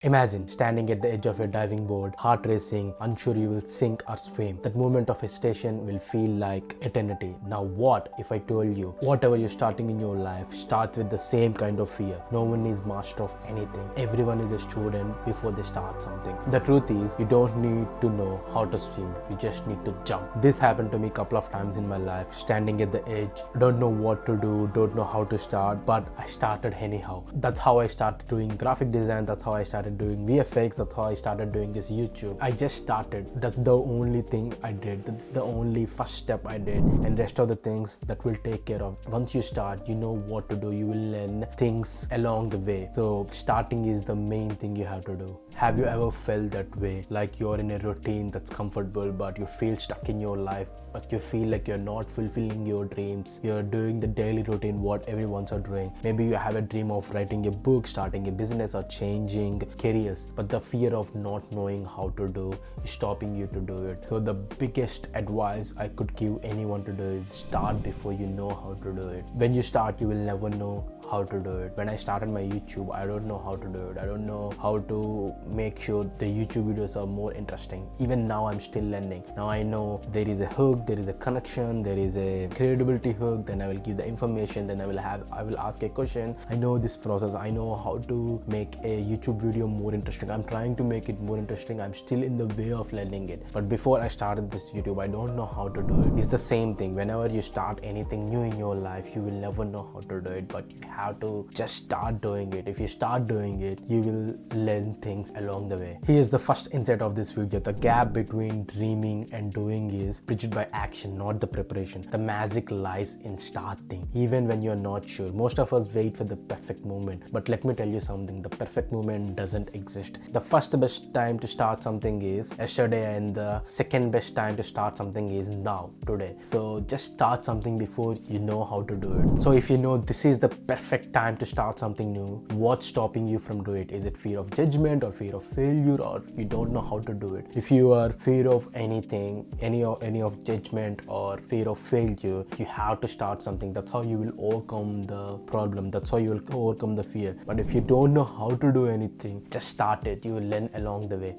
Imagine standing at the edge of a diving board, heart racing, unsure you will sink or swim. That moment of hesitation will feel like eternity. Now what if I told you, whatever you're starting in your life starts with the same kind of fear. No one is master of anything. Everyone is a student before they start something. The truth is, you don't need to know how to swim. You just need to jump. This happened to me a couple of times in my life, standing at the edge, don't know what to do, don't know how to start, but I started anyhow. That's how I started doing graphic design. That's how I started doing VFX. That's how I started doing this YouTube. I just started. That's the only thing I did. That's the only first step I did, and rest of the things that will take care of. Once you start, you know what to do. You will learn things along the way. So starting is the main thing you have to do. Have you ever felt that way? Like you're in a routine that's comfortable, but you feel stuck in your life, but you feel like you're not fulfilling your dreams. You're doing the daily routine what everyone's are doing. Maybe you have a dream of writing a book, starting a business, or changing careers, but the fear of not knowing how to do is stopping you to do it. So the biggest advice I could give anyone to do is start before you know how to do it. When you start, you will never know how to do it. When I started my YouTube, I don't know how to do it. I don't know how to make sure the YouTube videos are more interesting. Even now I'm still learning. Now I know there is a hook, there is a connection, there is a credibility hook, then I will give the information, then I will ask a question. I know this process. I know how to make a YouTube video more interesting. I'm trying to make it more interesting. I'm still in the way of learning it. But before I started this YouTube, I don't know how to do it. It's the same thing. Whenever you start anything new in your life, you will never know how to do it, but you have to just start doing it. If you start doing it, you will learn things along the way. Here's the first insight of this video. The gap between dreaming and doing is bridged by action, not the preparation. The magic lies in starting, even when you're not sure. Most of us wait for the perfect moment, but let me tell you something, the perfect moment doesn't exist. The first best time to start something is yesterday, and the second best time to start something is now, today. So just start something before you know how to do it. So if you know this is the perfect time to start something new, what's stopping you from doing it? Is it fear of judgment, or fear of failure, or you don't know how to do it? If you are fear of anything, any of judgment or fear of failure, you have to start something. That's how you will overcome the problem. That's how you will overcome the fear. But if you don't know how to do anything, just start it. You will learn along the way.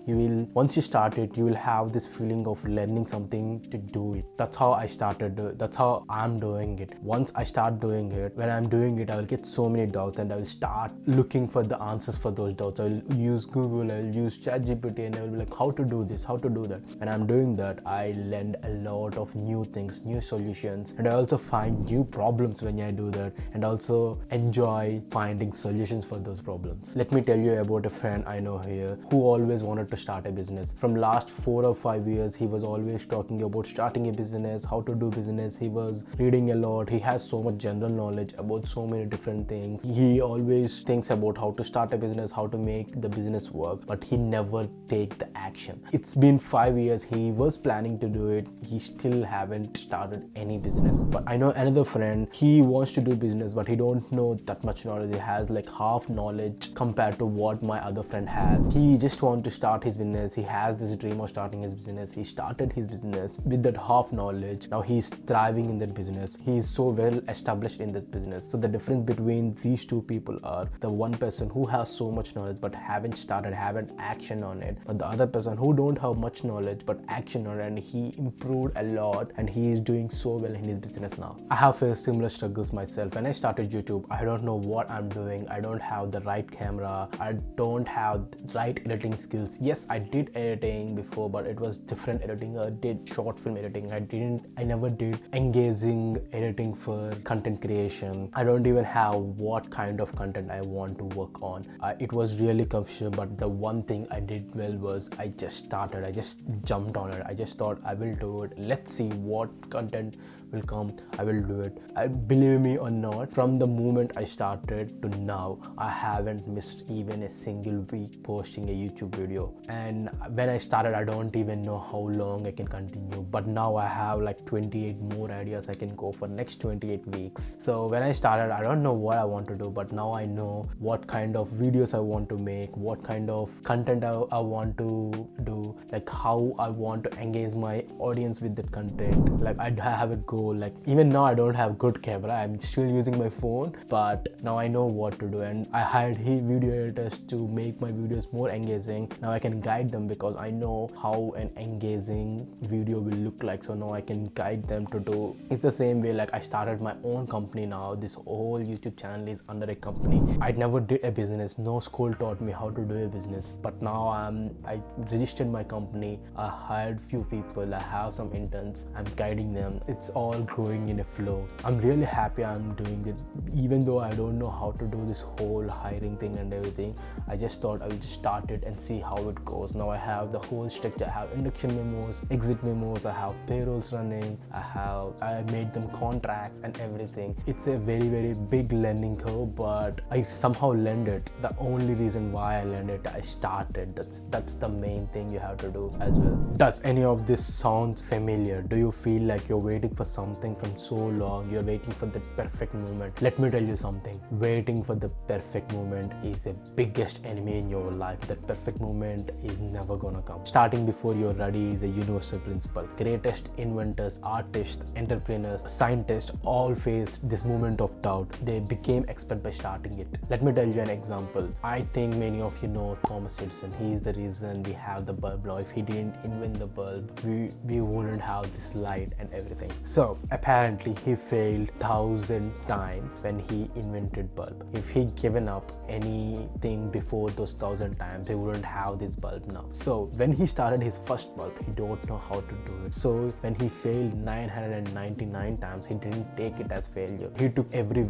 Once you start it, you will have this feeling of learning something to do it. That's how I started. That's how I'm doing it. Once I start doing it, when I'm doing it, I will get so many doubts, and I will start looking for the answers for those doubts. I will use Google, I will use ChatGPT, and I will be like, how to do this, how to do that. When I'm doing that, I learned a lot of new things, new solutions, and I also find new problems when I do that, and also enjoy finding solutions for those problems. Let me tell you about a friend I know here who always wanted to start a business. From last 4 or 5 years, he was always talking about starting a business, how to do business. He was reading a lot. He has so much general knowledge about so many different things. He always thinks about how to start a business, how to make the business work, but he never take the action. It's been 5 years. He was planning to do it. He still haven't started any business. But I know another friend, he wants to do business, but he don't know that much knowledge. He has like half knowledge compared to what my other friend has. He just want to start his business. He has this dream of starting his business. He started his business with that half knowledge. Now he's thriving in that business. He's so well established in that business. So the difference between these two people are the one person who has so much knowledge but haven't action on it, but the other person who don't have much knowledge but action on it, and he improved a lot and he is doing so well in his business now. I have faced similar struggles myself. When I started YouTube, I don't know what I'm doing. I don't have the right camera. I don't have the right editing skills. Yes, I did editing before, but it was different editing. I did short film editing. I never did engaging editing for content creation. I don't even have what kind of content I want to work on. It was really confusing, but the one thing I did well was I just started. I just jumped on it. I just thought I will do it. Let's see what content will come. I will do it. Believe me or not, from the moment I started to now, I haven't missed even a single week posting a YouTube video. And when I started, I don't even know how long I can continue, but now I have like 28 more ideas I can go for next 28 weeks. So when I started, I don't know what I want to do, but now I know what kind of videos I want to make, what kind of content I want to do, like how I want to engage my audience with that content. Like I have a goal like even now I don't have good camera, I'm still using my phone, but now I know what to do, and I hired video editors to make my videos more engaging. Now I can guide them because I know how an engaging video will look like, so now I can guide them to do. It's the same way like I started my own company. Now this whole YouTube channel is under a company. I never did a business, no school taught me how to do a business, but now I registered my company, I hired few people, I have some interns, I'm guiding them. It's all going in a flow. I'm really happy I'm doing it, even though I don't know how to do this whole hiring thing and everything. I just thought I would just start it and see how it goes. Now I have the whole structure. I have induction memos, exit memos, I have payrolls running, I made them contracts and everything. It's a very, very big learning curve, but I somehow learned it. The only reason why I learned it, I started. That's the main thing you have to do as well. Does any of this sound familiar? Do you feel like you're waiting for something from so long? You're waiting for the perfect moment. Let me tell you something. Waiting for the perfect moment is the biggest enemy in your life. That perfect moment is never gonna come. Starting before you're ready is a universal principle. Greatest inventors, artists, entrepreneurs, scientists all face this moment of doubt. They became expert by starting it. Let me tell you an example. I think many of you know Thomas Edison. He is the reason we have the bulb now. If he didn't invent the bulb, we wouldn't have this light and everything. So apparently he failed 1,000 times when he invented bulb. If he given up anything before those 1,000 times, he wouldn't have this bulb now. So when he started his first bulb, he don't know how to do it. So when he failed 999 times, he didn't take it as failure. He took every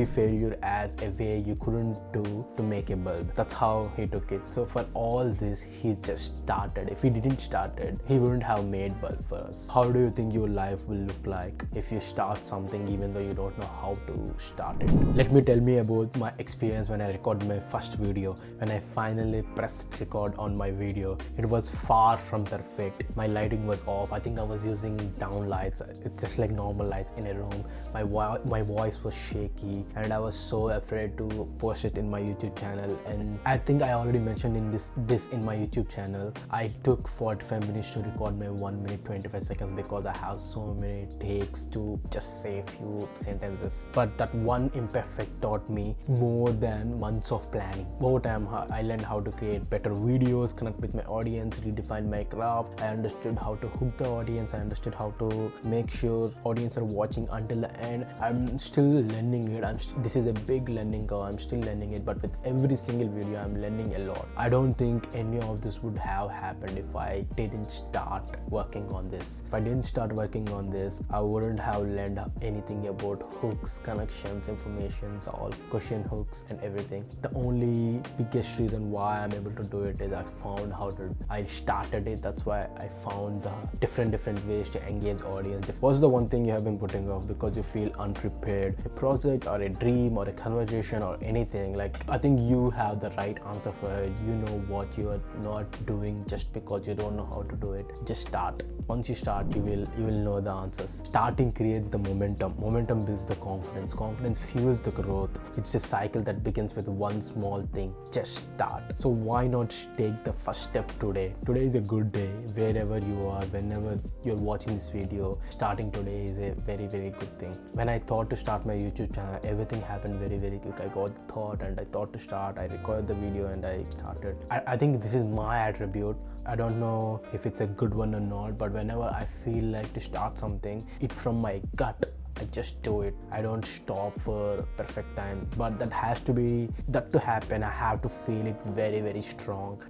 failure as a way you couldn't do to make a bulb. That's how he took it. So for all this, he just started. If he didn't start it, he wouldn't have made bulb for us. How do you think your life will look like if you start something even though you don't know how to start it? Let me tell me about my experience when I recorded my first video. When I finally pressed record on my video, it was far from perfect. My lighting was off. I think I was using down lights. It's just like normal lights in a room. My voice was shaky, and I was so afraid to post it in my YouTube channel. And I think I already mentioned in this in my YouTube channel. I took 45 minutes to record my 1 minute 25 seconds because I have so many takes to just say a few sentences. But that one imperfect taught me more than months of planning. Over time, I learned how to create better videos, connect with my audience, redefine my craft. I understood how to hook the audience. I understood how to make sure audience are watching until the end. I'm still learning it. This is a big learning curve. I'm still learning it, but with every single video, I'm learning a lot. I don't think any of this would have happened if I didn't start working on this. If I didn't start working on this, I wouldn't have learned anything about hooks, connections, informations, all question hooks and everything. The only biggest reason why I'm able to do it is I started it. That's why I found the different ways to engage audience. What's the one thing you have been putting off because you feel unprepared? A project or a dream or a conversation or anything. Like, I think you have the right answer for it. You know what you are not doing just because you don't know how to do it. Just start. Once you start, you will know the answers. Starting creates the momentum. Momentum builds the confidence. Confidence fuels the growth. It's a cycle that begins with one small thing. Just start. So why not take the first step today? Today is a good day. Wherever you are, whenever you're watching this video, starting today is a very, very good thing. When I thought to start my YouTube channel, everything happened very, very quick. I got the thought and I thought to start. I recorded the video and I started. I think this is my attribute. I don't know if it's a good one or not, but whenever I feel like to start something, it's from my gut. I just do it. I don't stop for perfect time, but that to happen, I have to feel it very, very strong.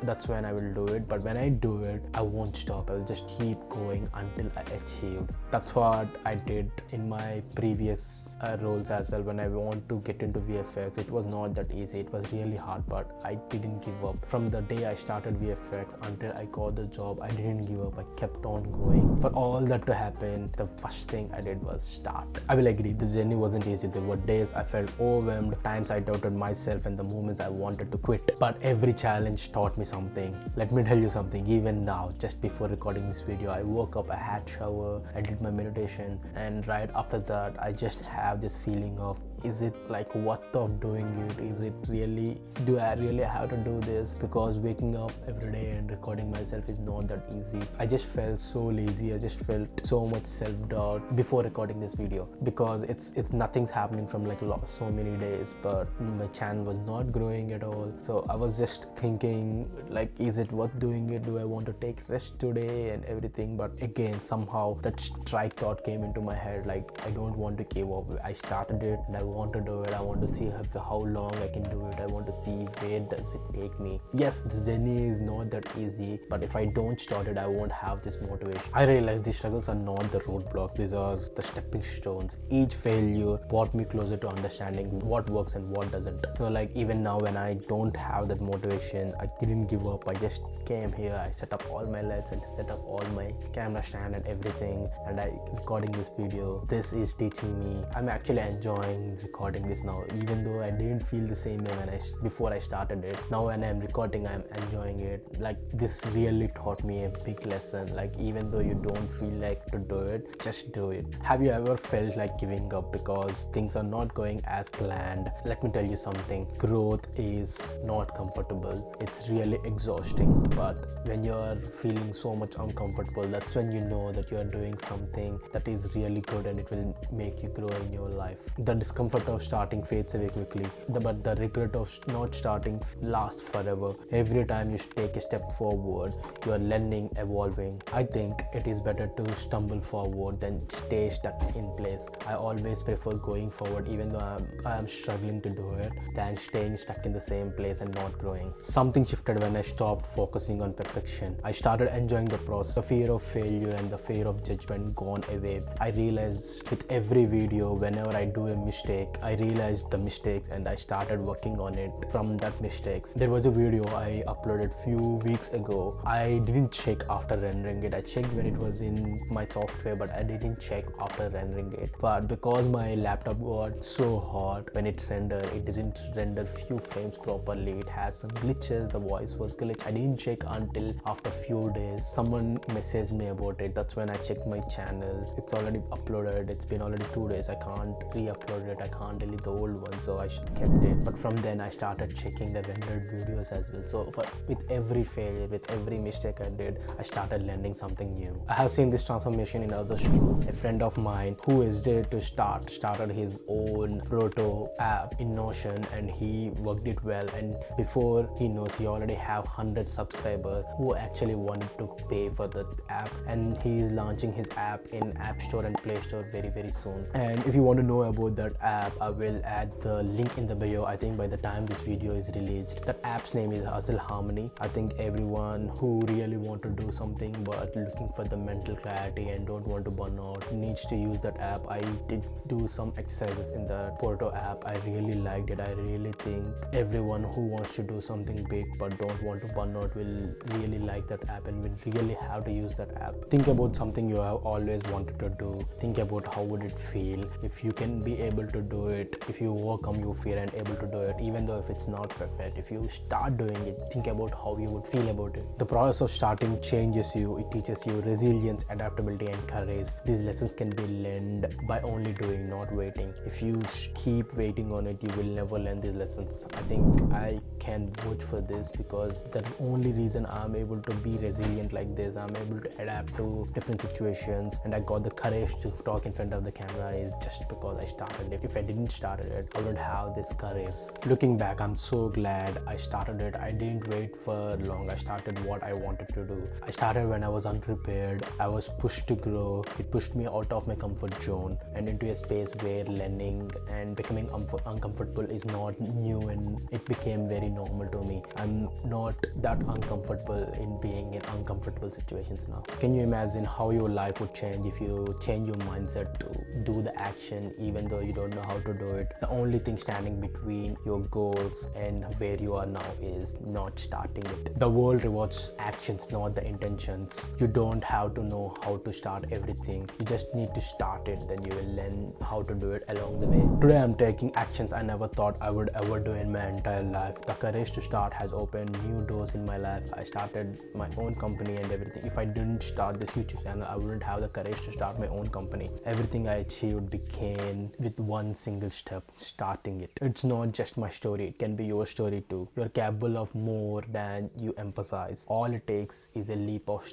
That's when I will do it. But when I do it, I won't stop. I will just keep going until I achieved. That's what I did in my previous roles as well. When I want to get into VFX, it was not that easy. It was really hard, but I didn't give up. From the day I started VFX until I got the job, I didn't give up. I kept on going. For all that to happen, the first thing I did was start. I will agree, this journey wasn't easy. There were days I felt overwhelmed, times I doubted myself, and the moments I wanted to quit. But every challenge taught me something. Let me tell you something. Even now, just before recording this video, I woke up, I had shower, I did my meditation, and right after that, I just have this feeling of is it like worth of doing it? Is it really, do I really have to do this? Because waking up every day and recording myself is not that easy. I just felt so lazy. I just felt so much self-doubt before recording this video, because it's nothing's happening from like so many days, but my channel was not growing at all. So I was just thinking, like, is it worth doing it? Do I want to take rest today and everything? But again, somehow that strike thought came into my head, like, I don't want to give up. I started it and I want to do it. I want to see how long I can do it. I want to see where does it take me. Yes, this journey is not that easy, but if I don't start it, I won't have this motivation. I realize these struggles are not the roadblock. These are the stepping stones. Each failure brought me closer to understanding what works and what doesn't. So like, even now when I don't have that motivation, I didn't give up. I just came here, I set up all my lights and set up all my camera stand and everything, and I recording this video. This is teaching me. I'm actually enjoying recording this now, even though I didn't feel the same way before I started it. Now when I'm recording, I'm enjoying it. Like, this really taught me a big lesson. Like, even though you don't feel like to do it, just do it. Have you ever felt like giving up because things are not going as planned? Let me tell you something. Growth is not comfortable. It's really exhausting. But when you're feeling so much uncomfortable, that's when you know that you're doing something that is really good and it will make you grow in your life. The discomfort of starting fades away quickly, but the regret of not starting lasts forever. Every time you take a step forward, you are learning, evolving. I think it is better to stumble forward than stay stuck in place. I always prefer going forward even though I am struggling to do it, than staying stuck in the same place and not growing. Something shifted when I stopped focusing on perfection. I started enjoying the process. The fear of failure and the fear of judgment gone away. I realized with every video, whenever I do a mistake, I realized the mistakes and I started working on it from that mistakes. There was a video I uploaded few weeks ago. I didn't check after rendering it. I checked when it was in my software, but I didn't check after rendering it. But because my laptop got so hot when it rendered, it didn't render few frames properly. It has some glitches. The voice was glitch. I didn't check until after few days. Someone messaged me about it. That's when I checked my channel. It's already uploaded. It's been already 2 days. I can't re-upload it. I can't delete the old one, so I kept it. But from then I started checking the rendered videos as well. So with every failure, with every mistake I did, I started learning something new. I have seen this transformation in others too. A friend of mine who is there to started his own proto app in Notion, and he worked it well, and before he knows, he already have 100 subscribers who actually wanted to pay for the app, and he is launching his app in App Store and Play Store very soon. And if you want to know about that app, I will add the link in the bio. I think by the time this video is released, that app's name is Hustle Harmony. I think everyone who really want to do something but looking for the mental clarity and don't want to burn out needs to use that app. I did do some exercises in the Porto app. I really liked it. I really think everyone who wants to do something big but don't want to burn out will really like that app and will really have to use that app. Think about something you have always wanted to do. Think about how would it feel if you can be able to do it, if you overcome your fear and able to do it, even though if it's not perfect. If you start doing it, think about how you would feel about it. The process of starting changes you. It teaches you resilience, adaptability and courage. These lessons can be learned by only doing, not waiting. If you keep waiting on it, you will never learn these lessons. I think I can vouch for this, because the only reason I'm able to be resilient like this, I'm able to adapt to different situations, and I got the courage to talk in front of the camera is just because I started it. If I didn't start it, I wouldn't have this courage. Looking back, I'm so glad I started it. I didn't wait for long. I started what I wanted to do. I started when I was unprepared. I was pushed to grow. It pushed me out of my comfort zone and into a space where learning and becoming uncomfortable is not new, and it became very normal to me. I'm not that uncomfortable in being in uncomfortable situations now. Can you imagine how your life would change if you change your mindset to do the action even though you don't know how to do it? The only thing standing between your goals and where you are now is not starting it. The world rewards actions, not the intentions. You don't have to know how to start everything. You just need to start it, then you will learn how to do it along the way. Today I'm taking actions I never thought I would ever do in my entire life. The courage to start has opened new doors in my life. I started my own company and everything. If I didn't start this YouTube channel, I wouldn't have the courage to start my own company. Everything I achieved became with one single step, starting it. It's not just my story, it can be your story too. You're capable of more than you emphasize. All it takes is a leap of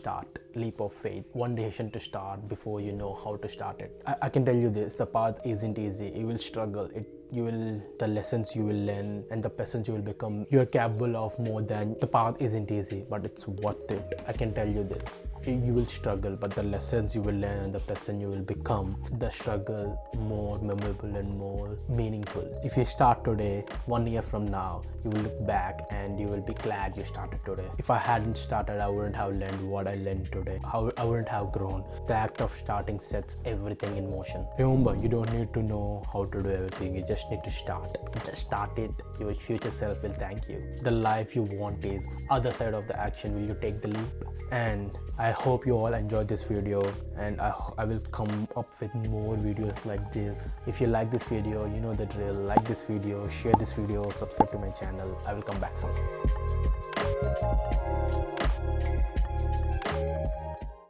faith, one decision to start before you know how to start it. I can tell you this, the path isn't easy. You will struggle. The lessons you will learn and the person you will become, you're capable of more than. The path isn't easy, but it's worth it. I can tell you this. You will struggle, but the lessons you will learn and the person you will become, the struggle more memorable and more meaningful. If you start today, 1 year from now, you will look back and you will be glad you started today. If I hadn't started, I wouldn't have learned what I learned today. I wouldn't have grown. The act of starting sets everything in motion. Remember, you don't need to know how to do everything. You just need to start. Just start it. Your future self will thank you. The life you want is other side of the action. Will you take the leap? And I hope you all enjoyed this video, and I will come up with more videos like this. If you like this video, you know the drill. Like this video, share this video, subscribe to my channel. I will come back soon.